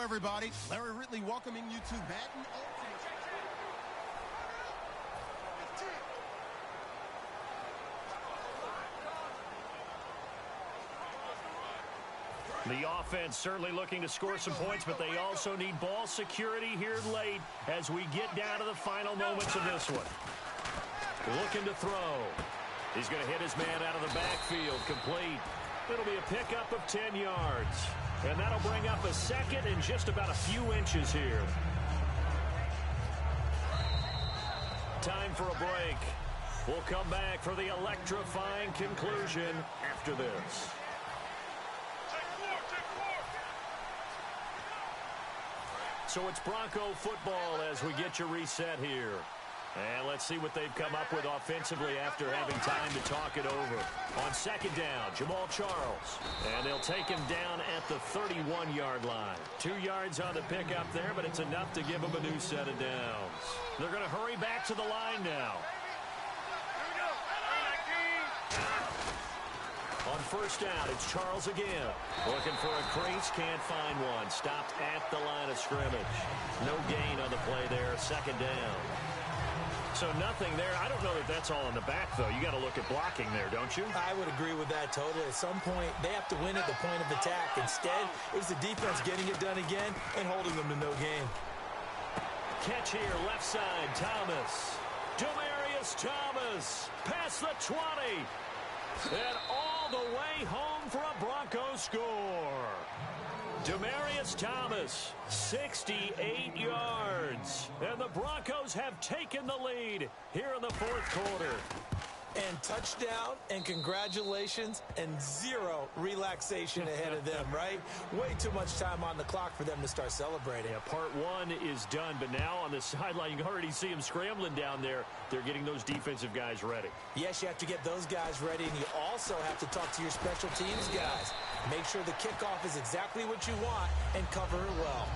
everybody. Larry Ridley welcoming you to Madden Ultimate. The offense certainly looking to score some points, but they also need ball security here late as we get down to the final moments of this one. Looking to throw. He's going to hit his man out of the backfield, complete. It'll be a pickup of 10 yards. And that'll bring up a second and just about a few inches here. Time for a break. We'll come back for the electrifying conclusion after this. So it's Bronco football as we get you reset here. And let's see what they've come up with offensively after having time to talk it over. On second down, Jamal Charles. And they'll take him down at the 31-yard line. 2 yards on the pickup there, but it's enough to give him a new set of downs. They're going to hurry back to the line now. On first down, it's Charles again. Looking for a crease, can't find one. Stopped at the line of scrimmage. No gain on the play there, second down. So nothing there. I don't know that that's all in the back, though. You got to look at blocking there, don't you? I would agree with that totally. At some point, they have to win at the point of attack. Instead, it was the defense getting it done again and holding them to no gain. Catch here, left side, Thomas. Demaryius Thomas, past the 20. And all the way home for a Broncos score. Demaryius Thomas, 68 yards. And the Broncos have taken the lead here in the fourth quarter. And touchdown, and congratulations, and zero relaxation ahead of them, right? Way too much time on the clock for them to start celebrating. Yeah, part one is done, but now on the sideline, you can already see them scrambling down there. They're getting those defensive guys ready. Yes, you have to get those guys ready, and you also have to talk to your special teams guys. Make sure the kickoff is exactly what you want and cover it well.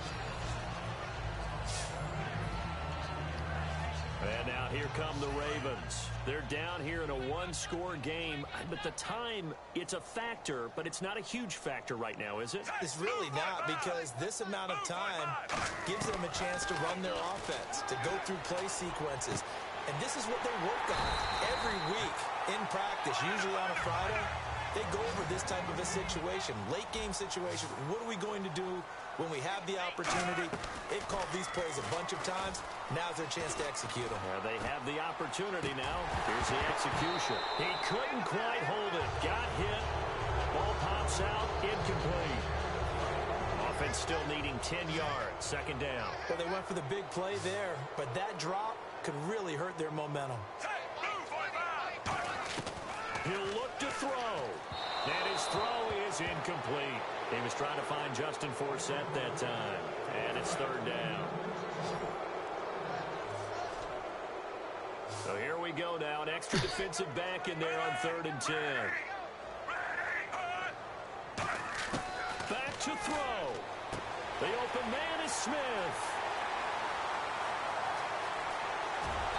And now here come the Ravens. They're down here in a one-score game. But the time, it's a factor, but it's not a huge factor right now, is it? It's really not, because this amount of time gives them a chance to run their offense, to go through play sequences. And this is what they work on every week in practice, usually on a Friday. They go over this type of a situation, late-game situation. What are we going to do when we have the opportunity? They've called these plays a bunch of times. Now's their chance to execute them. They have the opportunity now. Here's the execution. He couldn't quite hold it. Got hit. Ball pops out. Incomplete. Offense still needing 10 yards. Second down. Well, they went for the big play there, but that drop could really hurt their momentum. He'll look to throw. And his throw is incomplete. He was trying to find Justin Forsett that time. And it's third down. So here we go now. An extra defensive back in there on 3rd and 10. Back to throw. The open man is Smith.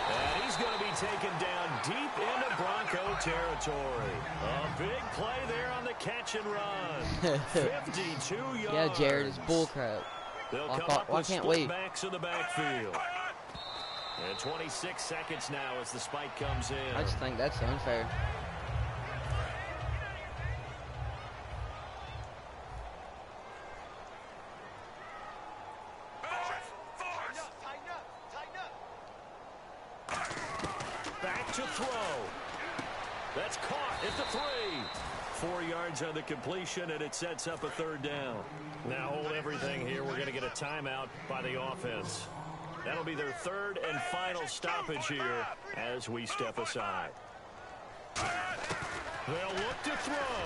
And he's going to be taken down deep into Bronco territory. A big play there on the catch and run. 52 yards. Yeah, Jared, it's bullcrap. They'll come up with split backs in the backfield. And 26 seconds now as the spike comes in. I just think that's unfair. Back to throw. That's caught at the 3. 4 yards on the completion, and it sets up a third down. Now hold everything here. We're going to get a timeout by the offense. That'll be their third and final stoppage here as we step aside. They'll look to throw.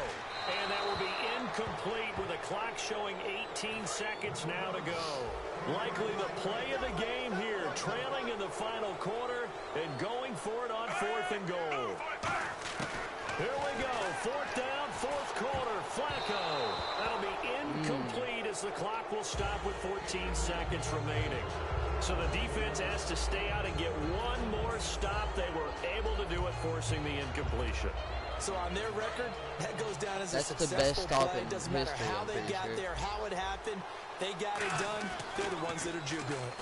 And that will be incomplete with the clock showing 18 seconds now to go. Likely the play of the game here, trailing in the final quarter and going for it on 4th and goal. Here we go, 4th down, 4th quarter, Flacco. That'll be incomplete as the clock will stop with 14 seconds remaining. So the defense has to stay out and get one more stop. They were able to do it, forcing the incompletion. So on their record, that goes down as That's a the successful best stop play. in Doesn't matter history, how I'm they pretty got sure. there, how it happened. They got it done. They're the ones that are jubilant.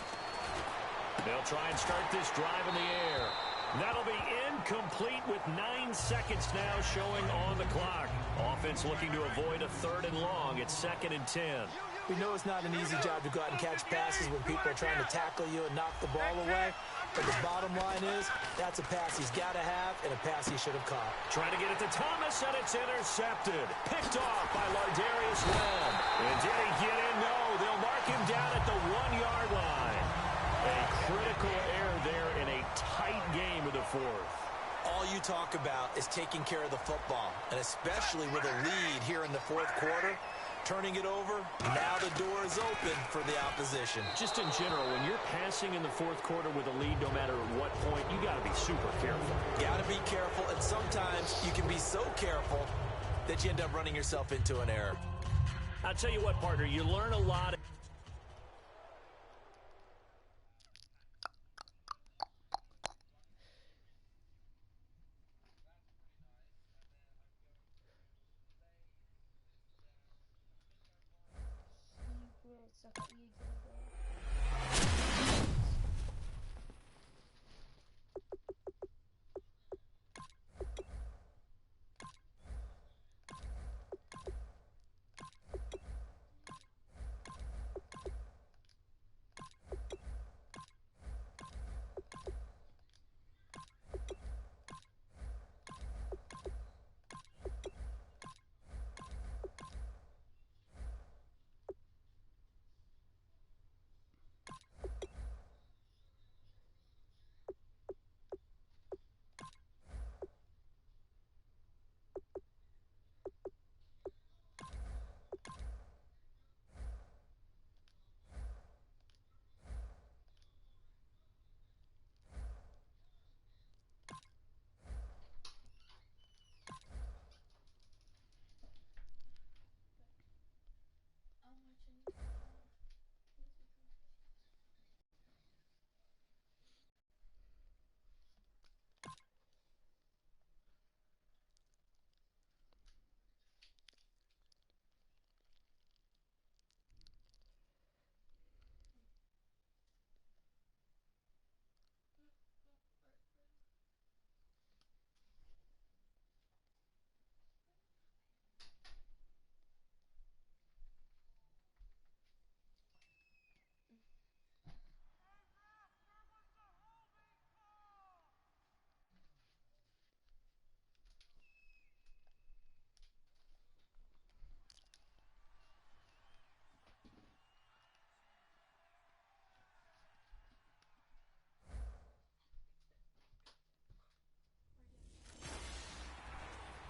They'll try and start this drive in the air. That'll be incomplete with 9 seconds now showing on the clock. Offense looking to avoid a 3rd and long. It's 2nd and 10. We know it's not an easy job to go out and catch passes when people are trying to tackle you and knock the ball away. But the bottom line is, that's a pass he's got to have and a pass he should have caught. Trying to get it to Thomas, and it's intercepted. Picked off by Lardarius Webb. And did he get in? No. They'll mark him down at the 1-yard line. A critical error there in a tight game of the 4th. All you talk about is taking care of the football, and especially with a lead here in the 4th quarter. Turning it over, now the door is open for the opposition. Just in general, when you're passing in the 4th quarter with a lead, no matter at what point, you got to be super careful. Got to be careful, and sometimes you can be so careful that you end up running yourself into an error. I'll tell you what, partner, you learn a lot.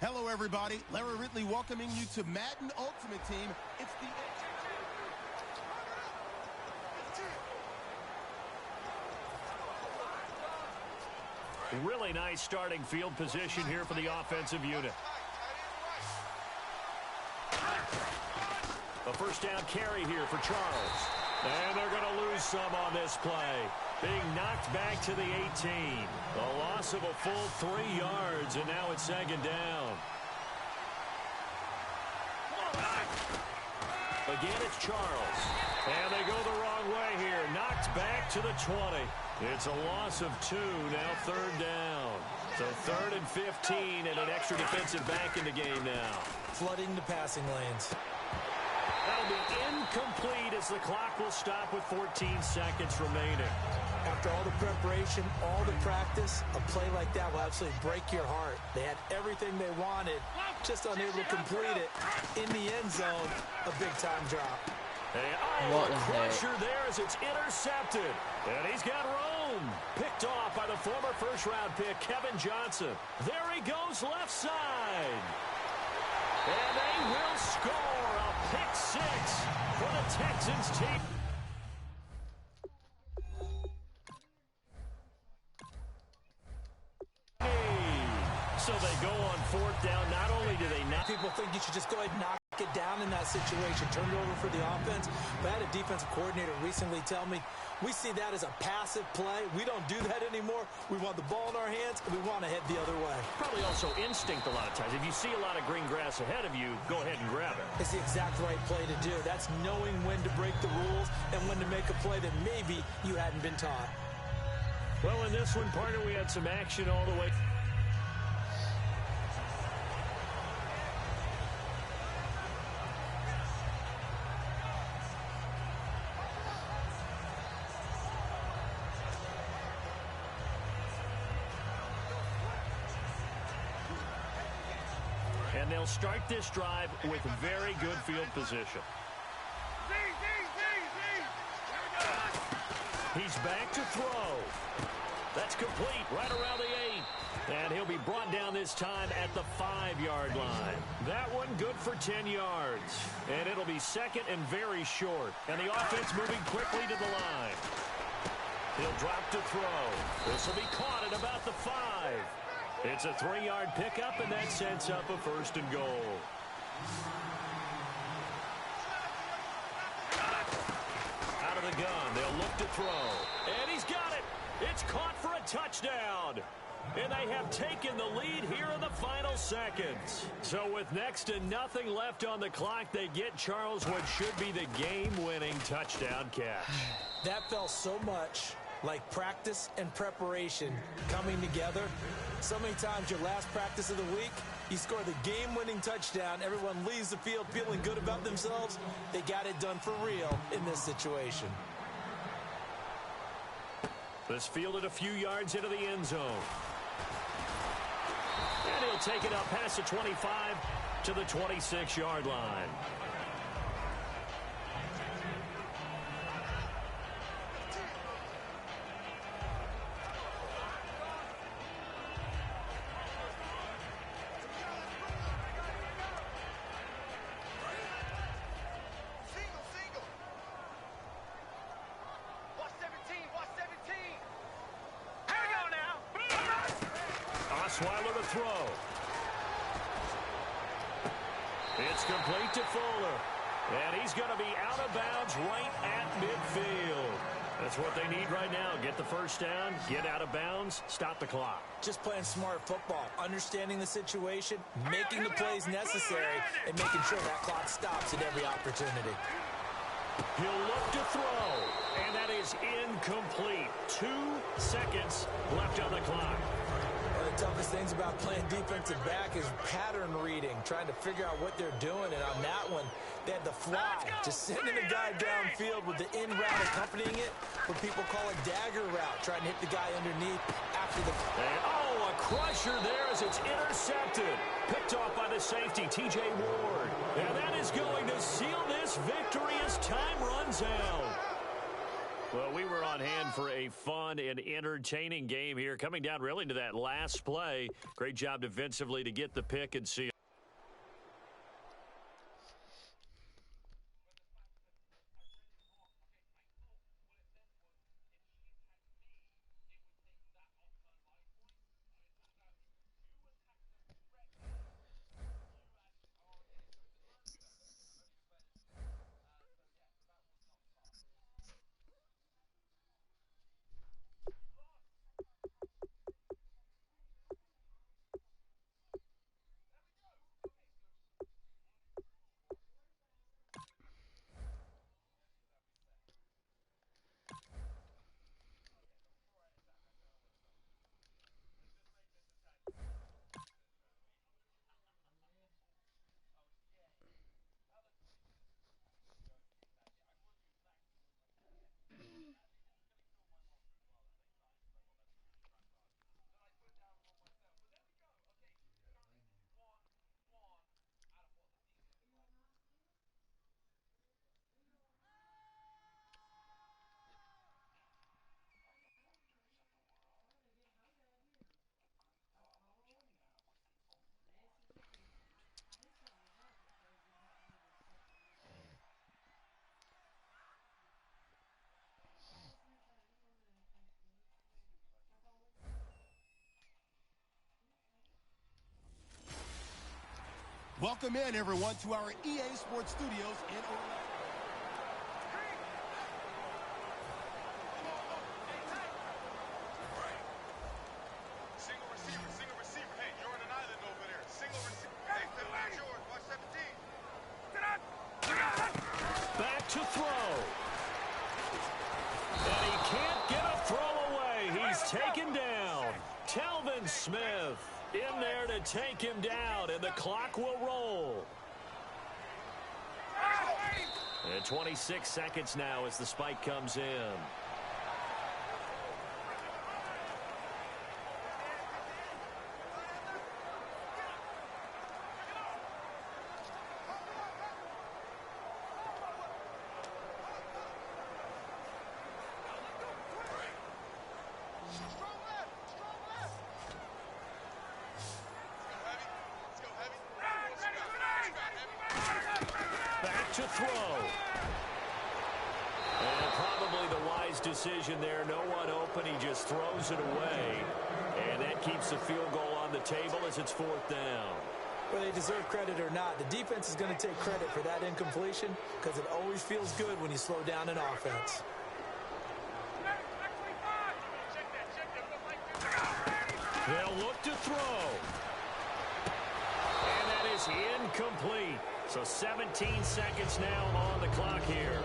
Hello, everybody. Larry Ridley welcoming you to Madden Ultimate Team. It's the... Really nice starting field position here for the offensive unit. A first down carry here for Charles. And they're going to lose some on this play. Being knocked back to the 18. A loss of a full 3 yards, and now it's 2nd down. Again, it's Charles. And they go the wrong way here. Knocked back to the 20. It's a loss of 2, now 3rd down. So 3rd and 15 and an extra defensive back in the game now. Flooding the passing lanes. That'll be incomplete as the clock will stop with 14 seconds remaining. After all the preparation, all the practice, a play like that will absolutely break your heart. They had everything they wanted, just unable to complete it. In the end zone, a big-time drop. And a crusher there as it's intercepted. And he's got room. Picked off by the former first-round pick, Kevin Johnson. There he goes left side. And they will score a pick 6 for the Texans team. So they go on 4th down. Not only do they not... People think you should just go ahead and knock it down. down in that situation, turned it over for the offense. But I had a defensive coordinator recently tell me, we see that as a passive play. We don't do that anymore. We want the ball in our hands, and we want to head the other way. Probably also instinct a lot of times. If you see a lot of green grass ahead of you, go ahead and grab it. It's the exact right play to do. That's knowing when to break the rules and when to make a play that maybe you hadn't been taught. Well, in this one, partner, we had some action all the way. And they'll start this drive with very good field position. He's back to throw. That's complete right around the 8. And he'll be brought down this time at the 5-yard line. That one good for 10 yards. And it'll be second and very short. And the offense moving quickly to the line. He'll drop to throw. This will be caught at about the 5. It's a 3-yard pickup, and that sets up a first and goal. Out of the gun, they'll look to throw. And he's got it. It's caught for a touchdown. And they have taken the lead here in the final seconds. So with next to nothing left on the clock, they get Charles what should be the game-winning touchdown catch. That felt so much like practice and preparation coming together. So many times your last practice of the week, you score the game-winning touchdown. Everyone leaves the field feeling good about themselves. They got it done for real in this situation. This fielded a few yards into the end zone. And he'll take it up past the 25 to the 26-yard line. Osweiler to throw. It's complete to Fuller. And he's going to be out of bounds right at midfield. That's what they need right now. Get the first down, get out of bounds, stop the clock. Just playing smart football, understanding the situation, making the plays necessary, and making sure that clock stops at every opportunity. He'll look to throw, and that is incomplete. 2 seconds left on the clock. One of the toughest things about playing defensive back is pattern reading, trying to figure out what they're doing. And on that one, they had the fly, just sending a guy downfield with the in route accompanying it, what people call a dagger route, trying to hit the guy underneath after the... And, oh, a crusher there as it's intercepted. Picked off by the safety, T.J. Ward. And that is going to seal this victory as time runs out. Well, we were on hand for a fun and entertaining game here. Coming down really to that last play. Great job defensively to get the pick and seal. Welcome in, everyone, to our EA Sports Studios in Orlando. Single receiver. Hey, you're on an island over there. Single receiver. Hey, that's yours. Watch 17. Back to throw. And he can't get a throw away. He's taken down. Telvin Smith in there to take him down, and the clock will roll. And 26 seconds now as the spike comes in. To throw. And probably the wise decision there. No one open. He just throws it away. And that keeps the field goal on the table as it's 4th down. Whether they deserve credit or not, the defense is going to take credit for that incompletion because it always feels good when you slow down an offense. They'll look to throw. And that is incomplete. So 17 seconds now on the clock here.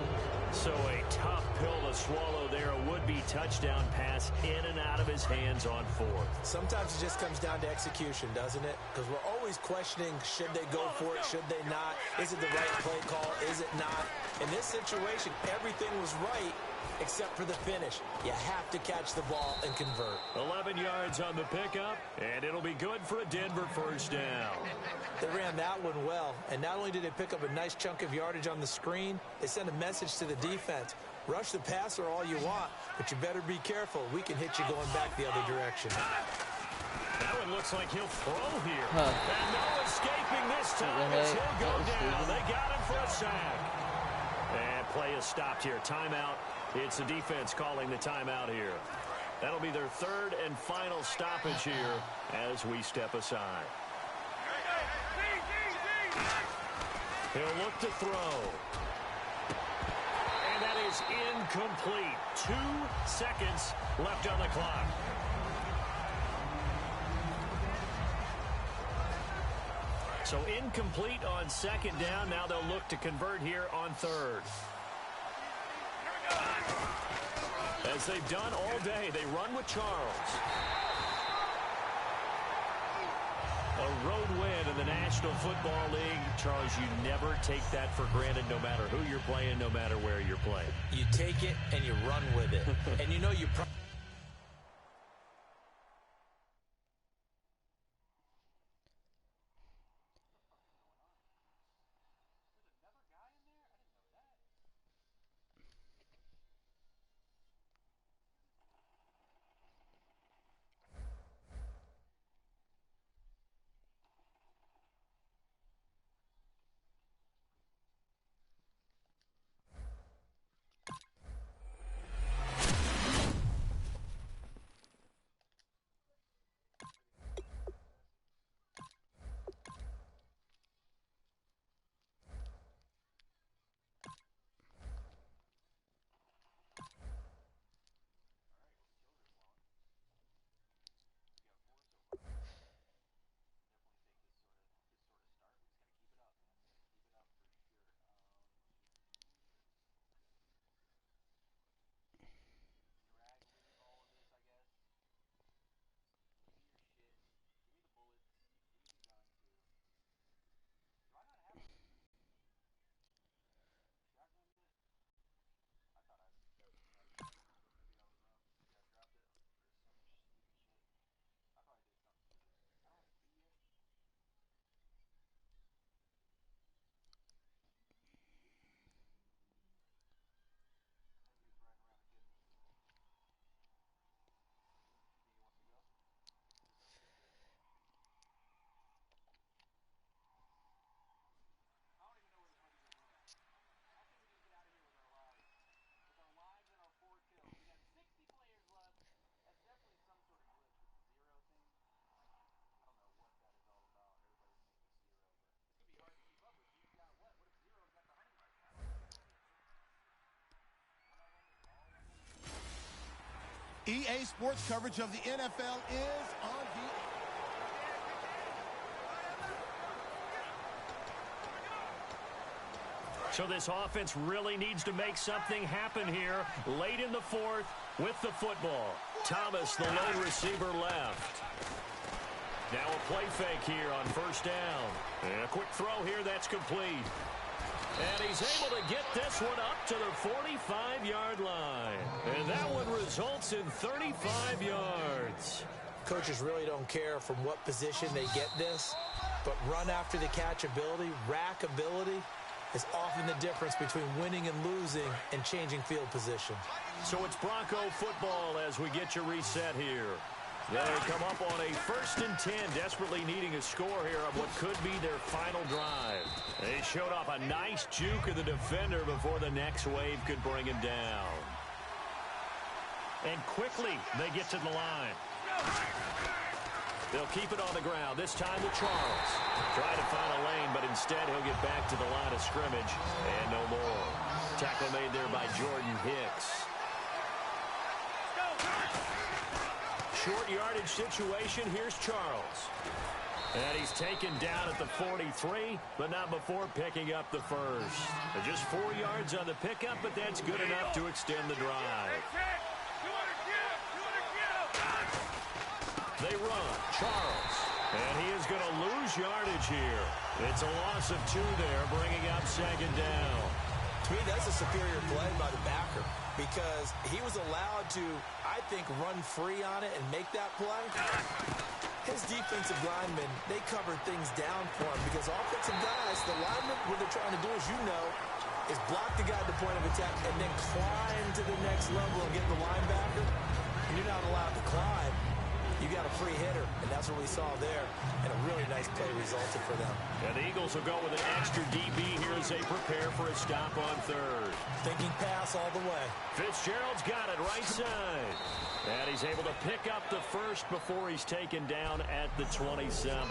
So a tough pill to swallow there. A would-be touchdown pass in and out of his hands on 4th. Sometimes it just comes down to execution, doesn't it? Because we're always questioning, should they go for it, should they not? Is it the right play call, is it not? In this situation, everything was right except for the finish. You have to catch the ball and convert. 11 yards on the pickup, and it'll be good for a Denver first down. They ran that one well, and not only did they pick up a nice chunk of yardage on the screen, they sent a message to the defense. Rush the passer all you want, but you better be careful. We can hit you going back the other direction. That one looks like he'll throw here. And no escaping this time as he'll go down. They got him for a sack. And play is stopped here. Timeout. It's the defense calling the timeout here. That'll be their 3rd and final stoppage here as we step aside. He'll look to throw. And that is incomplete. 2 seconds left on the clock. So incomplete on 2nd down. Now they'll look to convert here on 3rd. As they've done all day, they run with Charles. A road win in the National Football League. Charles, you never take that for granted no matter who you're playing, no matter where you're playing. You take it and you run with it. And you know you EA Sports coverage of the NFL is on the... So this offense really needs to make something happen here late in the fourth with the football. Thomas, the lone receiver, left. Now a play fake here on first down. And a quick throw here that's complete. And he's able to get this one up to the 45-yard line. And that one results in 35 yards. Coaches really don't care from what position they get this, but run after the catch ability, rack ability, is often the difference between winning and losing and changing field position. So it's Bronco football as we get you reset here. They come up on a 1st and 10, desperately needing a score here on what could be their final drive. They showed off a nice juke of the defender before the next wave could bring him down. And quickly they get to the line. They'll keep it on the ground, this time to Charles. Trying to find a lane, but instead he'll get back to the line of scrimmage. And no more. Tackle made there by Jordan Hicks. Short yardage situation. Here's Charles. And he's taken down at the 43, but not before picking up the first. Just 4 yards on the pickup, but that's good enough to extend the drive. They run. Charles. And he is going to lose yardage here. It's a loss of 2 there, bringing up second down. To me, that's a superior play by the backer because he was allowed to, I think, run free on it and make that play. His defensive linemen, they covered things down for him because offensive guys, the linemen, what they're trying to do, as you know, is block the guy at the point of attack and then climb to the next level and get the linebacker. And you're not allowed to climb. You got a free hitter, and that's what we saw there. And a really nice play resulted for them. And the Eagles will go with an extra DB here as they prepare for a stop on third. Thinking pass all the way. Fitzgerald's got it right side. And he's able to pick up the first before he's taken down at the 27.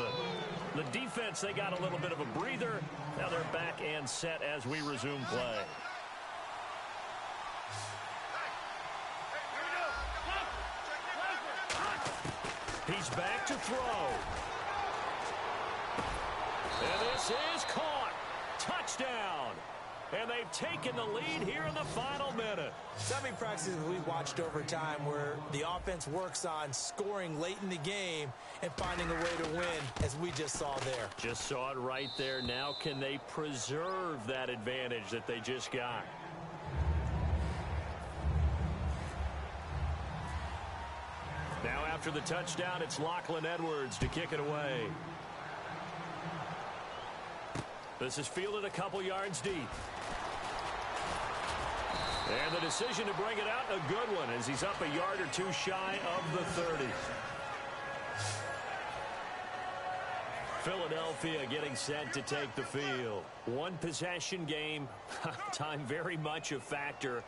The defense, they got a little bit of a breather. Now they're back and set as we resume play. He's back to throw. And this is caught. Touchdown. And they've taken the lead here in the final minute. So many practices we've watched over time where the offense works on scoring late in the game and finding a way to win, as we just saw there. Just saw it right there. Now can they preserve that advantage that they just got? Now after the touchdown, it's Lachlan Edwards to kick it away. This is fielded a couple yards deep. And the decision to bring it out, a good one, as he's up a yard or 2 shy of the 30. Philadelphia getting set to take the field. 1 possession game, time very much a factor.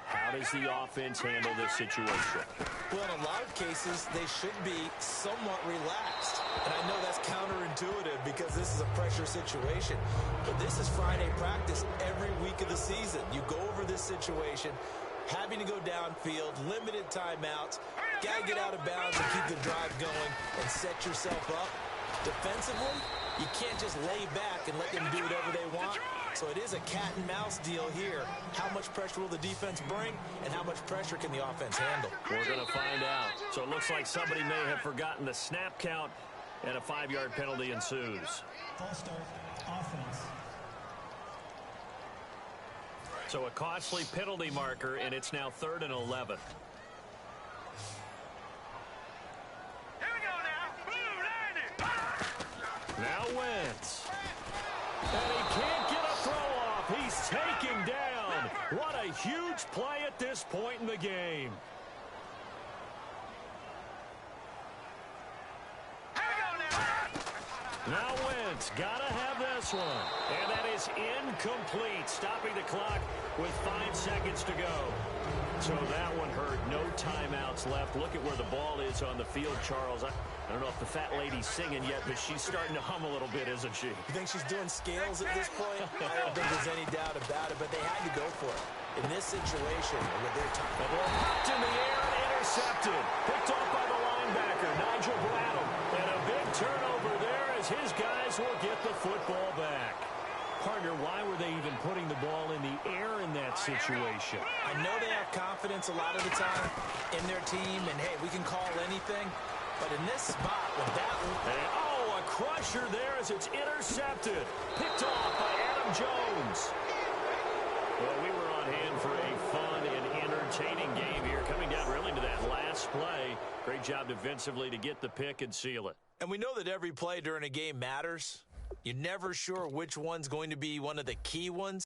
How does the offense handle this situation? Well, in a lot of cases, they should be somewhat relaxed. And I know that's counterintuitive because this is a pressure situation. But this is Friday practice every week of the season. You go over this situation, having to go downfield, limited timeouts, got to get out of bounds and keep the drive going and set yourself up. Defensively, you can't just lay back and let them do whatever they want. So it is a cat and mouse deal here. How much pressure will the defense bring, and how much pressure can the offense handle? We're going to find out. So it looks like somebody may have forgotten the snap count, and a 5-yard penalty ensues. False start, offense. So a costly penalty marker, and it's now 3rd and 11. Now Wentz. And he can't get a throw off. He's taken down. What a huge play at this point in the game. Now Wentz, gotta have this one. And that is incomplete, stopping the clock with 5 seconds to go. So that one hurt. No timeouts left. Look at where the ball is on the field, Charles. I don't know if the fat lady's singing yet, but she's starting to hum a little bit, isn't she? You think she's doing scales at this point? I don't think there's any doubt about it, but they had to go for it. In this situation, with their time. The ball popped in the air and intercepted. Picked off by the linebacker, Nigel Bradham. And a big turnover there as his guys will get the football back. Partner, why were they even putting the ball in the air in that situation? I know they have confidence a lot of the time in their team, and, hey, we can call anything. But in this spot with that one. And, oh, a crusher there as it's intercepted. Picked off by Adam Jones. Well, we were on hand for a fun and entertaining game here, coming down really to that last play. Great job defensively to get the pick and seal it. And we know that every play during a game matters. You're never sure which one's going to be one of the key ones.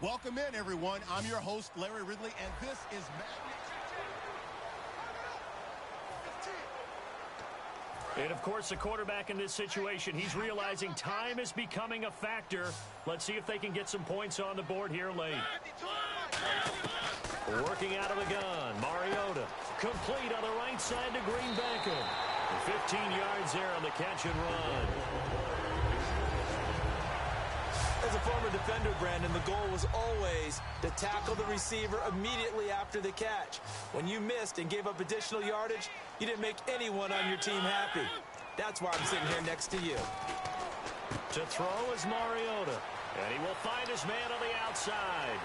Welcome in, everyone. I'm your host, Larry Ridley, and this is Madden. And, of course, the quarterback in this situation, he's realizing time is becoming a factor. Let's see if they can get some points on the board here late. Working out of the gun, Mariota. Complete on the right side to Green Beckham. 15 yards there on the catch and run. As a former defender, Brandon, the goal was always to tackle the receiver immediately after the catch. When you missed and gave up additional yardage, you didn't make anyone on your team happy. That's why I'm sitting here next to you. To throw is Mariota, and he will find his man on the outside.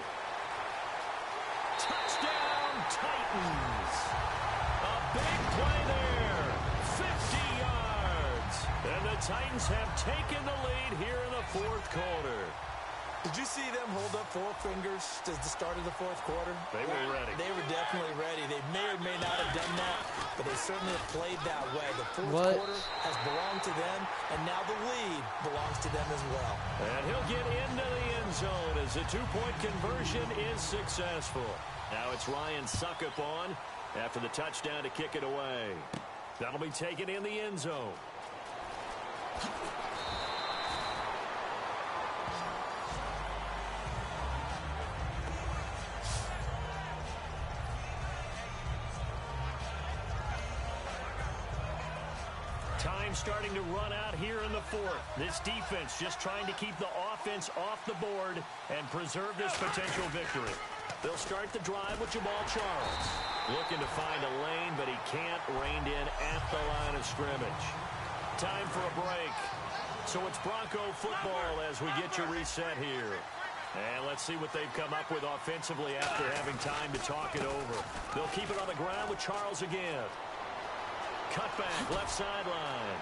Touchdown, Titans. A big play there. 50 yards. And the Titans have taken the lead here in the fourth quarter. Did you see them hold up four fingers at the start of the fourth quarter? They were ready. They were definitely ready. They may or may not have done that, but they certainly have played that way. The fourth quarter has belonged to them, and now the lead belongs to them as well. And he'll get into the end zone as the two-point conversion is successful. Now it's Ryan Succop on after the touchdown to kick it away. That'll be taken in the end zone. Time starting to run out here in the fourth. This defense just trying to keep the offense off the board and preserve this potential victory. They'll start the drive with Jamaal Charles. Looking to find a lane, but he can't. Reined in at the line of scrimmage. Time for a break. So it's Bronco football as we get you reset here. And let's see what they've come up with offensively after having time to talk it over. They'll keep it on the ground with Charles again. Cutback, left sideline.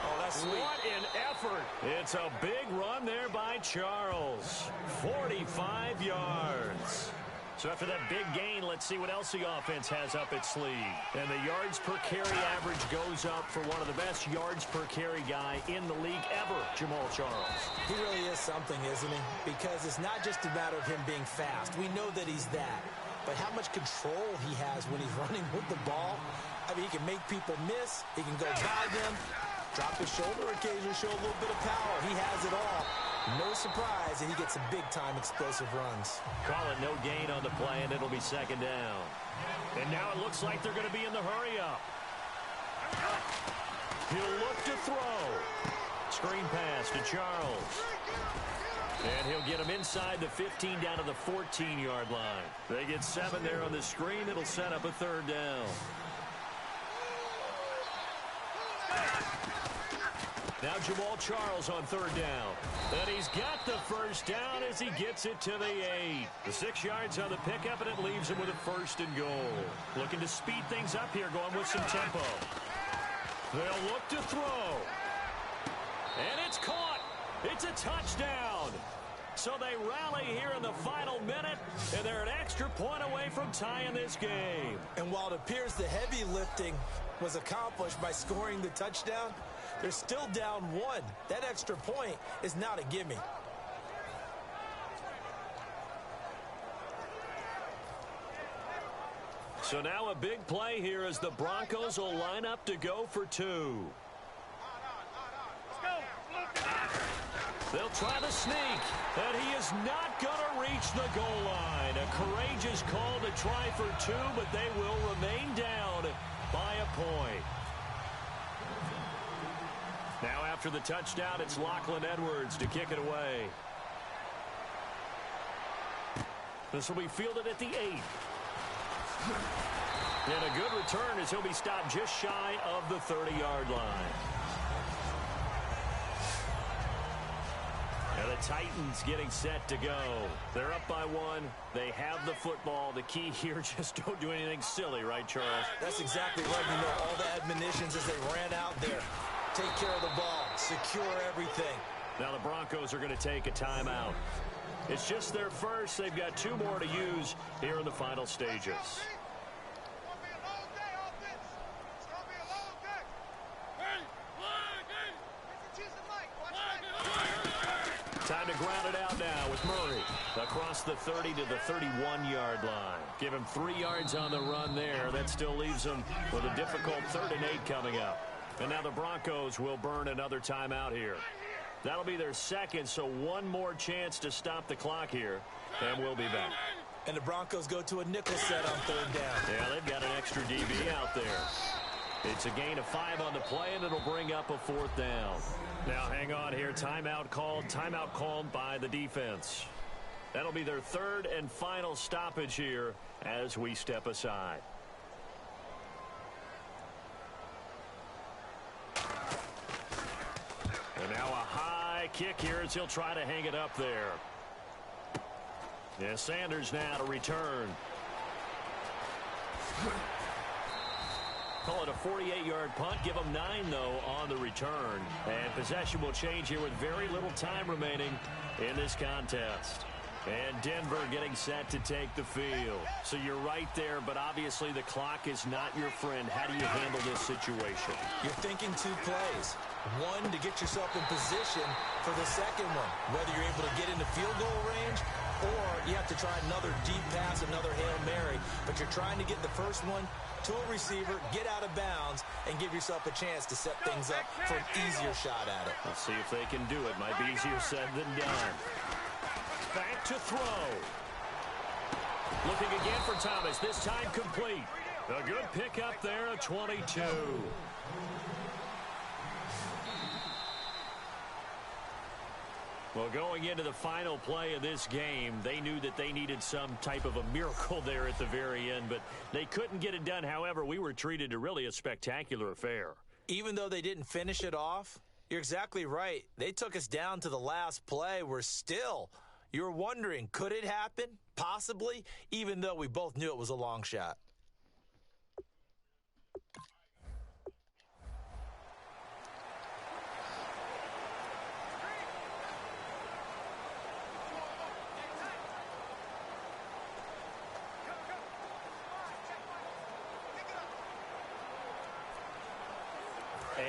Oh, that's sweet. What an effort. It's a big run there by Charles. 45 yards. So after that big gain, let's see what else the offense has up its sleeve. And the yards per carry average goes up for one of the best yards per carry guy in the league ever, Jamaal Charles. He really is something, isn't he? Because it's not just a matter of him being fast. We know that he's that. But how much control he has when he's running with the ball. I mean, he can make people miss. He can go by them, drop his shoulder, occasionally show a little bit of power. He has it all. No surprise that he gets some big-time explosive runs. Call it no gain on the play, and it'll be second down. And now it looks like they're going to be in the hurry-up. He'll look to throw. Screen pass to Charles. And he'll get him inside the 15 down to the 14-yard line. They get 7 there on the screen. It'll set up a third down. Now Jamaal Charles on third down. And he's got the first down as he gets it to the 8. The 6 yards on the pickup, and it leaves him with a first and goal. Looking to speed things up here, going with some tempo. They'll look to throw. And it's caught. It's a touchdown. So they rally here in the final minute, and they're an extra point away from tying this game. And while it appears the heavy lifting was accomplished by scoring the touchdown, they're still down 1. That extra point is not a gimme. So now a big play here as the Broncos will line up to go for 2. They'll try to sneak, and he is not going to reach the goal line. A courageous call to try for 2, but they will remain down by a point. Now after the touchdown, it's Lachlan Edwards to kick it away. This will be fielded at the 8. And a good return as he'll be stopped just shy of the 30-yard line. And the Titans getting set to go. They're up by 1. They have the football. The key here, just don't do anything silly, right, Charles? That's exactly right. You know, all the admonitions as they ran out there. Take care of the ball. Secure everything. Now the Broncos are going to take a timeout. It's just their first. They've got 2 more to use here in the final stages. Time to ground it out now with Murray across the 30 to the 31-yard line. Give him 3 yards on the run there. That still leaves him with a difficult 3rd and 8 coming up. And now the Broncos will burn another timeout here. That'll be their second, so 1 more chance to stop the clock here, and we'll be back. And the Broncos go to a nickel set on 3rd down. Yeah, they've got an extra DB out there. It's a gain of 5 on the play, and it'll bring up a 4th down. Now hang on here. Timeout called by the defense. That'll be their 3rd and final stoppage here as we step aside. And now a high kick here as he'll try to hang it up there. Yeah, Sanders now to return. Call it a 48-yard punt. Give them 9, though, on the return. And possession will change here with very little time remaining in this contest. And Denver getting set to take the field. So you're right there, but obviously the clock is not your friend. How do you handle this situation? You're thinking 2 plays. 1 to get yourself in position for the second one, whether you're able to get into field goal range or you have to try another deep pass, another Hail Mary. But you're trying to get the first one to a receiver, get out of bounds, and give yourself a chance to set things up for an easier shot at it. We'll see if they can do it. Might be easier said than done. Back to throw. Looking again for Thomas, this time complete. A good pickup there at 22. Well, going into the final play of this game, they knew that they needed some type of a miracle there at the very end, but they couldn't get it done. However, we were treated to really a spectacular affair. Even though they didn't finish it off, you're exactly right. They took us down to the last play. We're still, you're wondering, could it happen? Possibly, even though we both knew it was a long shot.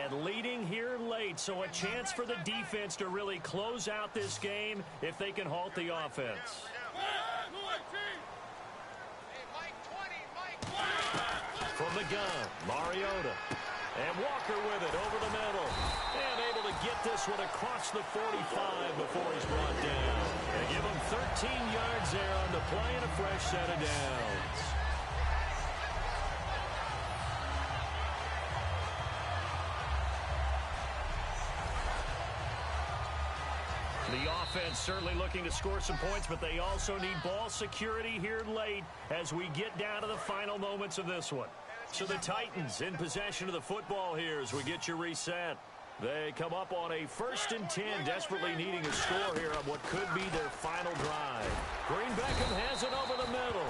And leading here late, so a chance for the defense to really close out this game if they can halt the offense. From the gun, Mariota. And Walker with it over the middle. And able to get this one across the 45 before he's brought down. And give him 13 yards there on the play and a fresh set of downs. The offense certainly looking to score some points, but they also need ball security here late as we get down to the final moments of this one. So the Titans in possession of the football here as we get you reset. They come up on a 1st and 10, desperately needing a score here on what could be their final drive. Green Beckham has it over the middle.